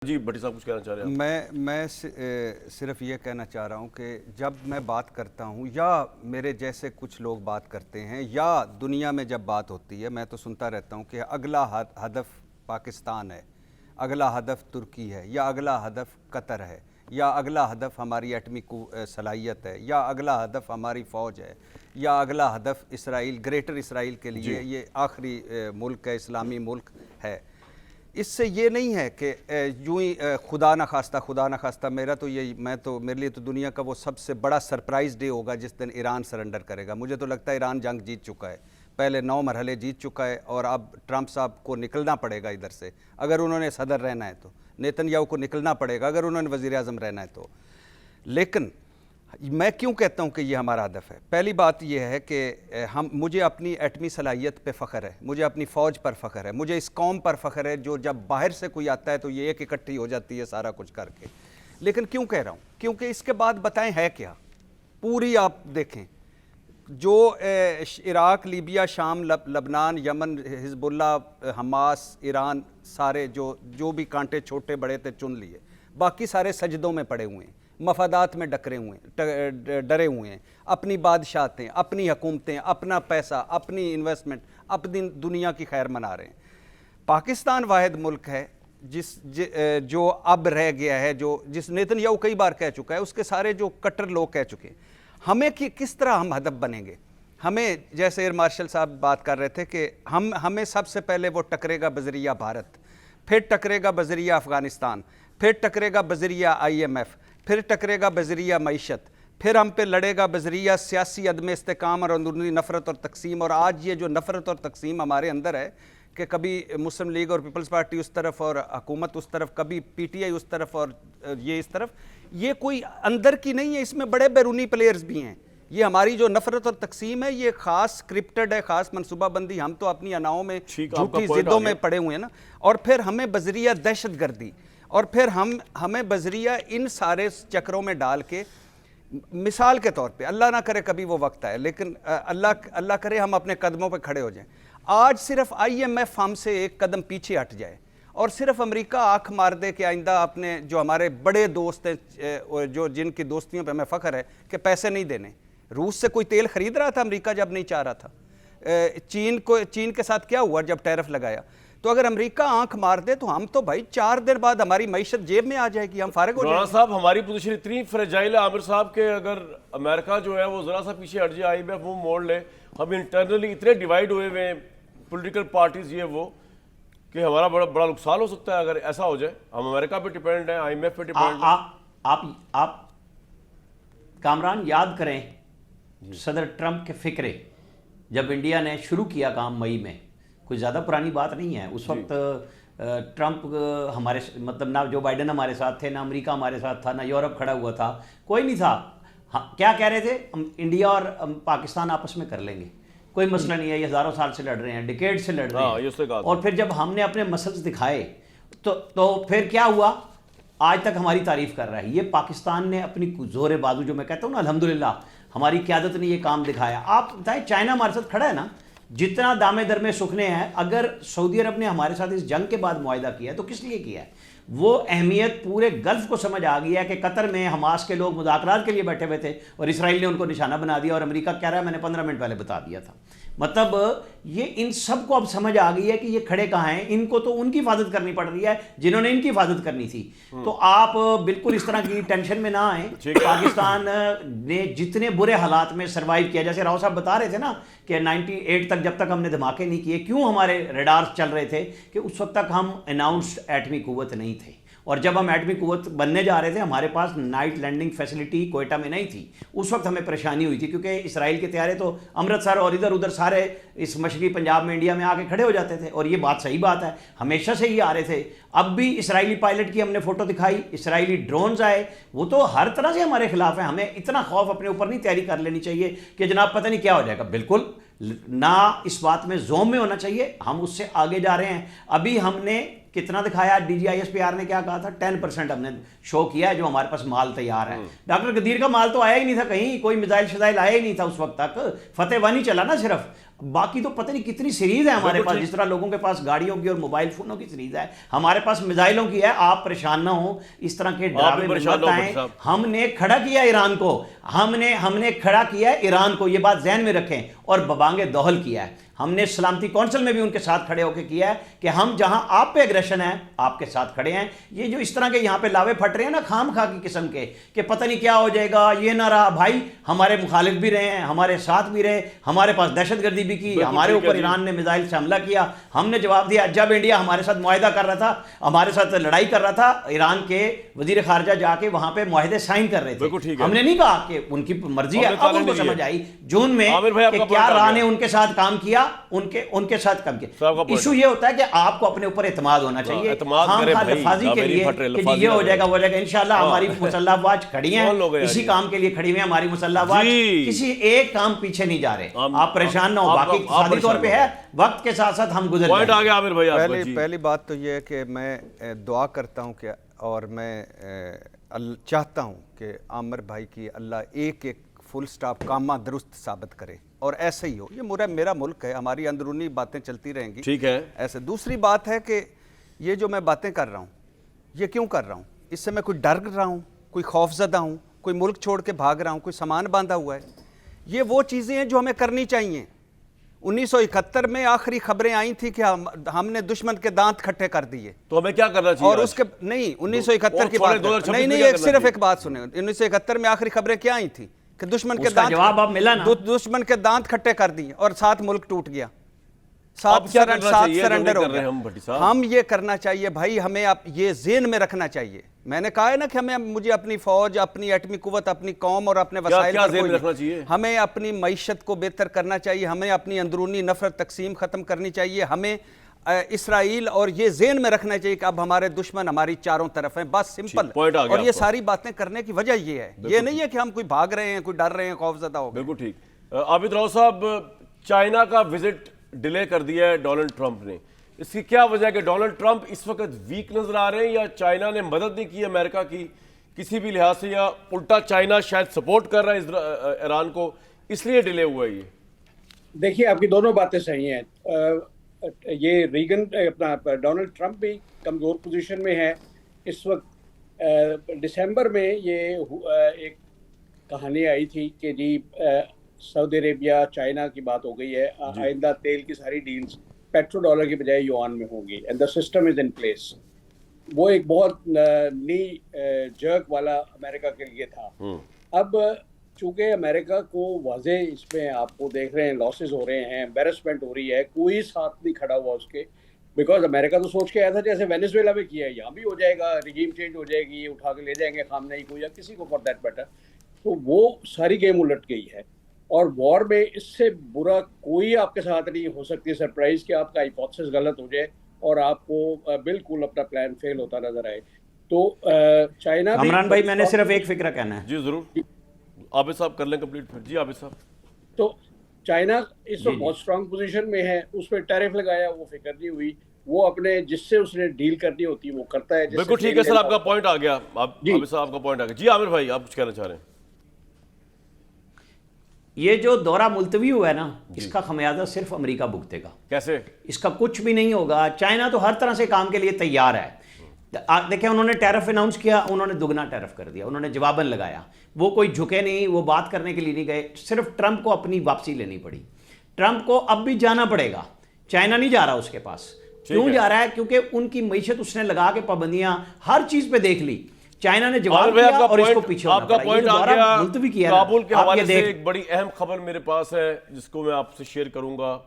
جی بھٹی صاحب کچھ کہنا چاہ رہے ہیں؟ میں صرف یہ کہنا چاہ رہا ہوں کہ جب میں بات کرتا ہوں یا میرے جیسے کچھ لوگ بات کرتے ہیں یا دنیا میں جب بات ہوتی ہے، میں تو سنتا رہتا ہوں کہ اگلا ہدف پاکستان ہے، اگلا ہدف ترکی ہے، یا اگلا ہدف قطر ہے، یا اگلا ہدف ہماری ایٹمی صلاحیت ہے، یا اگلا ہدف ہماری فوج ہے، یا اگلا ہدف اسرائیل، گریٹر اسرائیل کے لیے یہ آخری ملک ہے، اسلامی ملک ہے۔ اس سے یہ نہیں ہے کہ یوں ہی خدا نخواستہ میرے لیے تو دنیا کا وہ سب سے بڑا سرپرائز ڈے ہوگا جس دن ایران سرنڈر کرے گا۔ مجھے تو لگتا ہے ایران جنگ جیت چکا ہے، پہلے 9 مرحلے جیت چکا ہے، اور اب ٹرمپ صاحب کو نکلنا پڑے گا ادھر سے، اگر انہوں نے صدر رہنا ہے تو نیتن یاہو کو نکلنا پڑے گا اگر انہوں نے وزیر اعظم رہنا ہے تو۔ لیکن میں کیوں کہتا ہوں کہ یہ ہمارا ہدف ہے؟ پہلی بات یہ ہے کہ مجھے اپنی ایٹمی صلاحیت پہ فخر ہے، مجھے اپنی فوج پر فخر ہے، مجھے اس قوم پر فخر ہے جو جب باہر سے کوئی آتا ہے تو یہ ایک اکٹھی ہو جاتی ہے سارا کچھ کر کے۔ لیکن کیوں کہہ رہا ہوں؟ کیونکہ اس کے بعد بتائیں ہے کیا؟ پوری آپ دیکھیں جو عراق، لیبیا، شام، لبنان، یمن، حزب اللہ، حماس، ایران، سارے جو بھی کانٹے چھوٹے بڑے تھے چن لیے، باقی سارے سجدوں میں پڑے ہوئے ہیں، مفادات میں ڈرے ہوئے ہیں، اپنی بادشاہتیں، اپنی حکومتیں، اپنا پیسہ، اپنی انویسٹمنٹ، اپنی دنیا کی خیر منا رہے ہیں۔ پاکستان واحد ملک ہے جو اب رہ گیا ہے، جس نیتن یاہو کئی بار کہہ چکا ہے، اس کے سارے جو کٹر لوگ کہہ چکے ہیں۔ ہمیں کس طرح ہم ہدف بنیں گے؟ ہمیں جیسے ایئر مارشل صاحب بات کر رہے تھے کہ ہمیں سب سے پہلے وہ ٹکرے گا بذریعہ بھارت، پھر ٹکرے گا بذریعہ افغانستان، پھر ٹکرے گا بذریعہ IMF، پھر ٹکرے گا بذریعہ معیشت، پھر ہم پہ لڑے گا بذریعہ سیاسی عدم استحکام اور اندرونی نفرت اور تقسیم۔ اور آج یہ جو نفرت اور تقسیم ہمارے اندر ہے کہ کبھی مسلم لیگ اور پیپلز پارٹی اس طرف اور حکومت اس طرف، کبھی PTI اس طرف اور یہ اس طرف، یہ کوئی اندر کی نہیں ہے، اس میں بڑے بیرونی پلیئرز بھی ہیں۔ یہ ہماری جو نفرت اور تقسیم ہے یہ خاص سکرپٹڈ ہے، خاص منصوبہ بندی، ہم تو اپنی اناؤں میں جھوٹی ضدوں میں پڑے ہوئے ہیں نا۔ اور پھر ہمیں بذریعہ دہشت گردی، اور پھر ہمیں بذریعہ ان سارے چکروں میں ڈال کے، مثال کے طور پہ اللہ نہ کرے کبھی وہ وقت آئے، لیکن اللہ کرے ہم اپنے قدموں پہ کھڑے ہو جائیں، آج صرف IMF ہم سے ایک قدم پیچھے ہٹ جائے اور صرف امریکہ آنکھ مار دے کہ آئندہ اپنے جو ہمارے بڑے دوست ہیں، جن کی دوستیوں پہ ہمیں فخر ہے کہ پیسے نہیں دینے۔ روس سے کوئی تیل خرید رہا تھا امریکہ جب نہیں چاہ رہا تھا؟ چین کے ساتھ کیا ہوا جب ٹیرف لگایا؟ تو اگر امریکہ آنکھ مار دے تو ہم تو بھائی 4 دن بعد ہماری معیشت جیب میں آ جائے گی، ہم فارغ ہو جائیں گے۔ صاحب ہماری پوزیشن اتنی فریجائل ہے عامر صاحب کہ اگر امریکہ جو ہے وہ ذرا سا پیچھے ہٹ جائے، IMF وہ موڑ لے، ہم انٹرنلی اتنے ڈیوائیڈ ہوئے ہوئے ہیں پولیٹیکل پارٹیز یہ وہ، کہ ہمارا بڑا نقصان ہو سکتا ہے اگر ایسا ہو جائے۔ ہم امریکہ پہ ڈیپینڈ ہیں، IMF پہ ڈیپینڈ ہیں۔ آپ کامران یاد کریں صدر ٹرمپ کے فکرے جب انڈیا نے شروع کیا کام مئی میں، کوئی زیادہ پرانی بات نہیں ہے۔ اس وقت ٹرمپ ہمارے مطلب نہ جو بائیڈن ہمارے ساتھ تھے، نہ امریکہ ہمارے ساتھ تھا، نہ یورپ کھڑا ہوا تھا، کوئی نہیں تھا۔ کیا کہہ رہے تھے؟ انڈیا اور پاکستان آپس میں کر لیں گے، کوئی مسئلہ نہیں ہے، یہ ہزاروں سال سے لڑ رہے ہیں، ڈیکیڈ سے لڑ رہے ہیں۔ اور پھر جب ہم نے اپنے مسلز دکھائے تو پھر کیا ہوا؟ آج تک ہماری تعریف کر رہا ہے۔ یہ پاکستان نے اپنی زور بازو، جو میں کہتا ہوں نا الحمدللہ ہماری قیادت نے یہ کام دکھایا۔ آپ بتائیں چائنا ہمارے ساتھ کھڑا ہے نا، جتنا دامے درمے سکھنے ہیں، اگر سعودی عرب نے ہمارے ساتھ اس جنگ کے بعد معاہدہ کیا ہے تو کس لیے کیا ہے؟ وہ اہمیت پورے گلف کو سمجھ آ گئی ہے کہ قطر میں حماس کے لوگ مذاکرات کے لیے بیٹھے ہوئے تھے اور اسرائیل نے ان کو نشانہ بنا دیا، اور امریکہ کہہ رہا ہے میں نے 15 منٹ پہلے بتا دیا تھا۔ مطلب یہ ان سب کو اب سمجھ آ گئی ہے کہ یہ کھڑے کہاں ہیں، ان کو تو ان کی حفاظت کرنی پڑ رہی ہے جنہوں نے ان کی حفاظت کرنی تھی۔ تو آپ بالکل اس طرح کی ٹینشن میں نہ آئیں۔ پاکستان نے جتنے برے حالات میں سروائیو کیا، جیسے راؤ صاحب بتا رہے تھے نا کہ 98 تک جب تک ہم نے دھماکے نہیں کیے، کیوں ہمارے ریڈارز چل رہے تھے؟ کہ اس وقت تک ہم اناؤنسڈ ایٹمی قوت نہیں تھے، اور جب ہم ایٹمی قوت بننے جا رہے تھے ہمارے پاس نائٹ لینڈنگ فیسلٹی کوئٹہ میں نہیں تھی۔ اس وقت ہمیں پریشانی ہوئی تھی کیونکہ اسرائیل کے طیارے تو امرتسر اور ادھر ادھر سارے اس مشرقی پنجاب میں، انڈیا میں آ کے کھڑے ہو جاتے تھے، اور یہ بات صحیح بات ہے، ہمیشہ سے ہی آ رہے تھے۔ اب بھی اسرائیلی پائلٹ کی ہم نے فوٹو دکھائی، اسرائیلی ڈرونز آئے، وہ تو ہر طرح سے ہمارے خلاف ہیں۔ ہمیں اتنا خوف اپنے اوپر نہیں تیاری کر لینی چاہیے کہ جناب پتہ نہیں کیا ہو جائے گا۔ بالکل نہ اس بات میں زوم میں ہونا چاہیے، ہم اس سے آگے جا رہے ہیں۔ ابھی ہم نے کتنا دکھایا DGISPR نے کیا کہا تھا 10% ہم نے شو کیا ہے جو ہمارے پاس مال تیار ہے. ڈاکٹر غدیر کا مال تو آیا ہی نہیں تھا کہیں, کوئی میزائل شزائل آیا ہی نہیں تھا اس وقت تک, فتح 1 ہی چلا نا صرف, باقی تو پتہ نہیں کتنی سیریز ہے ہمارے پاس. جس طرح لوگوں کے پاس گاڑیوں کی اور موبائل فونوں کی سیریز ہے, ہمارے پاس میزائلوں کی ہے. آپ پریشان نہ ہوں, اس طرح کے ڈراوے میں مت آئیں. ہم نے کھڑا کیا ایران کو, ہم نے کھڑا کیا ایران کو, یہ بات ذہن میں رکھیں, اور ببانگ دوحل کیا ہے. ہم نے سلامتی کونسل میں بھی ان کے ساتھ کھڑے ہو کے کیا ہے کہ ہم جہاں آپ پہ اگریشن ہے آپ کے ساتھ کھڑے ہیں. یہ جو اس طرح کے یہاں پہ لاوے پھٹ رہے ہیں نا خام خواہ کی قسم کے کہ پتہ نہیں کیا ہو جائے گا, یہ نہ رہا, بھائی ہمارے مخالف بھی رہے ہیں, ہمارے ساتھ بھی رہے, ہمارے پاس دہشت گردی بھی کی, ہمارے اوپر ایران نے میزائل سے حملہ کیا, ہم نے جواب دیا. جب انڈیا ہمارے ساتھ معاہدہ کر رہا تھا, ہمارے ساتھ لڑائی کر رہا تھا, ایران کے وزیر خارجہ جا کے وہاں پہ معاہدے سائن کر رہے تھے. ہم نے نہیں کہا کہ ان کی مرضی ہے, اب ان کو سمجھ آئی جون میں کہ کیا راہ نے ان کے ساتھ کام کیا, ان کے ساتھ کام کیا. ایشو یہ ہوتا ہے کہ آپ کو اپنے اوپر اعتماد ہونا چاہیے. ہم لفاظی کے لیے کہ جی یہ ہو جائے گا وہ جائے گا, انشاءاللہ ہماری مسلح افواج کھڑی ہیں, اسی کام کے لیے کھڑی ہوئی ہیں ہماری مسلح افواج, کسی ایک کام پیچھے نہیں جا رہے. آپ پریشان نہ ہو, باقی اقتصادی طور پہ ہے, وقت کے ساتھ ساتھ ہم گزر پوائنٹ آ گیا عامر بھائی. پہلی بات تو یہ ہے کہ میں دعا کرتا ہوں کہ اور میں چاہتا ہوں کہ عامر بھائی کی اللہ ایک ایک فل سٹاپ کامہ درست ثابت کرے, اور ایسے ہی ہو. یہ میرا ملک ہے, ہماری اندرونی باتیں چلتی رہیں گی, ٹھیک ہے. ایسے دوسری بات ہے کہ یہ جو میں باتیں کر رہا ہوں یہ کیوں کر رہا ہوں, اس سے میں کوئی ڈر رہا ہوں, کوئی خوف زدہ ہوں, کوئی ملک چھوڑ کے بھاگ رہا ہوں, کوئی سامان باندھا ہوا ہے. یہ وہ چیزیں ہیں جو ہمیں کرنی چاہیے. 1971 میں آخری خبریں آئی تھیں کہ ہم نے دشمن کے دانت کھٹے کر دیے, تو ہمیں کیا کرنا چاہیے؟ اور اس کے نہیں 1971 کی بات نہیں, صرف ایک بات سنیں. 1971 میں آخری خبریں کیا آئی تھیں کہ دشمن کے دانت کھٹے کر دیے اور 7 ملک ٹوٹ گیا, 7 سرنڈر ہو گیا. ہم یہ کرنا چاہیے بھائی, ہمیں یہ ذہن میں رکھنا چاہیے. میں نے کہا ہے نا کہ مجھے اپنی فوج, اپنی ایٹمی قوت, اپنی قوم اور اپنے وسائل پر ہمیں اپنی معیشت کو بہتر کرنا چاہیے, ہمیں اپنی اندرونی نفرت تقسیم ختم کرنی چاہیے, ہمیں اسرائیل اور یہ ذہن میں رکھنا چاہیے کہ اب ہمارے دشمن ہماری چاروں طرف ہیں, بس سمپل. اور یہ ساری باتیں کرنے کی وجہ یہ ہے, یہ نہیں ہے کہ ہم کوئی بھاگ رہے ہیں, کوئی ڈر رہے ہیں, خوف زدہ ہو گئے. بالکل ٹھیک. عابد راؤ صاحب, چائنا کا وزٹ ڈیلے کر دیا ہے ڈونلڈ ٹرمپ نے, اس کی کیا وجہ ہے کہ ڈونلڈ ٹرمپ اس وقت ویک نظر آ رہے ہیں, یا چائنا نے مدد نہیں کی امریکہ کی کسی بھی لحاظ سے, یا الٹا چائنا شاید سپورٹ کر رہا ہے ایران کو, اس لیے ڈیلے ہوا ہے؟ یہ دیکھیے آپ کی دونوں باتیں صحیح ہیں. یہ اپنا ڈونلڈ ٹرمپ بھی کمزور پوزیشن میں ہے اس وقت. دسمبر میں یہ ایک کہانی آئی تھی کہ جی سعودی عربیہ چائنا کی بات ہو گئی ہے, آئندہ تیل کی ساری ڈیلز پیٹرو ڈالر کی بجائے یوان میں ہوگی, and the system is in place. وہ ایک بہت نی جرک والا امریکہ کے لیے تھا. اب چونکہ امریکہ کو واضح اس میں آپ کو دیکھ رہے ہیں لاسز ہو رہے ہیں, امبیرسمنٹ ہو رہی ہے, کوئی ساتھ نہیں کھڑا ہوا اس کے, بیکاز امریکہ تو سوچ کے آیا تھا جیسے وینیزویلا میں کیا ہے, یہاں بھی ہو جائے گا, رجیم چینج ہو جائے گی, اٹھا کے لے جائیں گے خامنئی کو یا کسی کو فار دیٹ میٹر. تو وہ ساری گیم الٹ گئی ہے, اور وار میں اس سے برا کوئی آپ کے ساتھ نہیں ہو سکتی سرپرائز کہ آپ کا ہائپوتھیسس غلط ہو جائے اور آپ کو بالکل اپنا پلان فیل ہوتا نظر آئے. تو چائنا بھی. عمران بھائی میں نے صرف ایک فکرہ کہنا ہے. جی ضرور, عابد صاحب کر لیں کمپلیٹ پھر. جی عابد صاحب. تو چائنا اس وقت بہت اسٹرانگ پوزیشن میں ہے, اس پہ ٹیرف لگایا, وہ فکر نہیں ہوئی, وہ اپنے جس سے اس نے ڈیل کرنی ہوتی ہے وہ کرتا ہے. بالکل ٹھیک ہے سر, آپ کا پوائنٹ آ گیا. عابد صاحب آپ کا پوائنٹ آ گیا. جی عامر بھائی آپ کچھ کہنا چاہ رہے ہیں؟ یہ جو دورہ ملتوی ہوا ہے نا, اس کا خمیازہ صرف امریکہ بھگتے گا. کیسے؟ اس کا کچھ بھی نہیں ہوگا. چائنا تو ہر طرح سے کام کے لیے تیار ہے. دیکھیں انہوں نے ٹیرف اناؤنس کیا, انہوں نے دگنا ٹیرف کر دیا, انہوں نے جواباً لگایا. وہ کوئی جھکے نہیں, وہ بات کرنے کے لیے نہیں گئے, صرف ٹرمپ کو اپنی واپسی لینی پڑی. ٹرمپ کو اب بھی جانا پڑے گا, چائنا نہیں جا رہا اس کے پاس. کیوں جا رہا ہے؟ کیونکہ ان کی معیشت اس نے لگا کے پابندیاں ہر چیز پہ دیکھ لی. چائنا نے جواب دیا اور اس کو پیچھے ہونا پڑا. آپ کا پوائنٹ آ گیا. ملتوی کیا کابل کے حوالے سے ایک بڑی اہم خبر میرے پاس ہے جس کو میں آپ سے شیئر کروں گا.